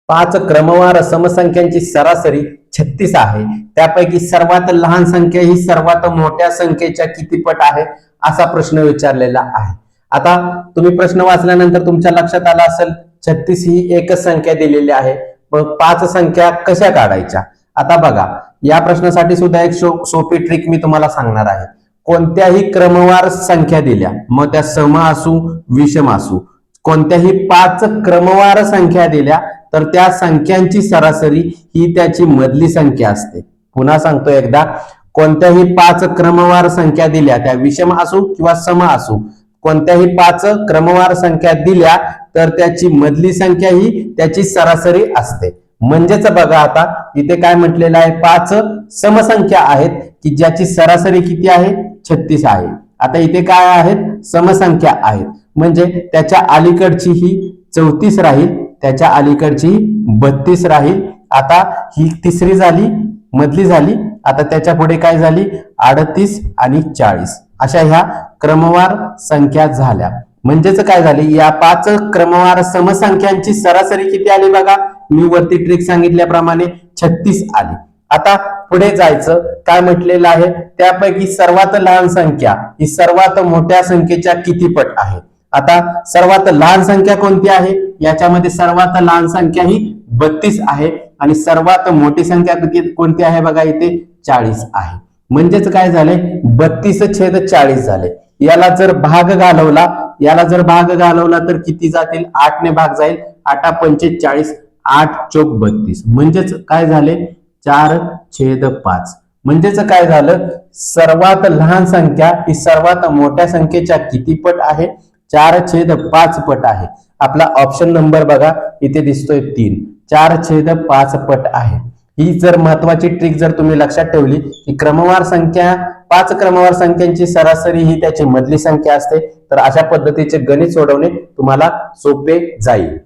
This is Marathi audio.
पाच क्रमवार समसंख्यांची सरासरी 36 आहे, त्यापैकी सर्वात लहान संख्या ही सर्वात मोठ्या संख्येच्या किती पट आहे, असा प्रश्न विचारलेला आहे। आता तुम्ही प्रश्न वाचल्यानंतर तुमच्या लक्षात आला असेल 36 ही एकच संख्या दिलेली आहे, मग पाच संख्या कशा काढायच्या। आता बघा, या प्रश्नासाठी सुद्धा एक सोपी ट्रिक मी तुम्हाला सांगणार आहे। कोणत्याही क्रमवार संख्या दिल्या, मग त्या सम असू विषम असू, कोणत्याही पाच क्रमवार संख्या दिल्या तर त्या संख्यांची सरासरी ही त्याची मधली संख्या असते। पुन्हा सांगतो एकदा, कोणत्याही पाच क्रमवार संख्या दिल्या, त्या विषम असू किंवा सम असू, कोणत्याही पाच क्रमवार संख्या दिल्या तर त्याची मधली संख्या ही त्याची सरासरी असते। म्हणजेच बघा, आता इथे काय म्हटलेलं आहे, पाच समसंख्या आहेत की ज्याची सरासरी किती आहे, 36 आहे। आता इथे काय आहेत, समसंख्या आहेत, म्हणजे त्याच्या अलीकडची ही 34 राहील, त्याच्या अलीकडची 32 राहील। आता ही तिसरी झाली, मधली झाली, आता त्याच्या पुढे काय झाली, 38 आणि 40 अशा ह्या क्रमवार संख्या झाल्या। म्हणजेच काय झाली, या पाच क्रमवार समसंख्यांची सरासरी किती आली बघा, मी वरती ट्रिक सांगितल्याप्रमाणे 36 आली। आता पुढे जायचं, काय म्हटलेलं आहे, त्यापैकी सर्वात लहान संख्या ही सर्वात मोठ्या संख्येच्या किती पट आहे। आता सर्वात लहान संख्या कोणती आहे, याच्यामध्ये सर्वात लहान संख्या ही 32 आहे आणि सर्वात मोठी संख्या कोणती आहे बघा, इथे 40 आहे। म्हणजेच काय झाले, 32/40 झाले। याला जर भाग घालवला तर किती जातील, 8 ने भाग जाईल, 8×5 = 40, 8×4 = 32, म्हणजेच काय झाले, 4/5। म्हणजेच काय झालं, सर्वात लहान संख्या ही सर्वात मोठ्या संख्येच्या किती पट आहे, 4/5 पट आहे। आपला ऑप्शन नंबर बघा, इथे दिसतोय 3, 4/5 पट आहे। ही जर महत्वाची ट्रिक जर तुम्ही लक्षात ठेवली की क्रमवार संख्या, पाच क्रमवार संख्यांची सरासरी ही त्याची मधली संख्या असते, तर अशा पद्धतीचे गणित सोडवणे तुम्हाला सोपे जाईल।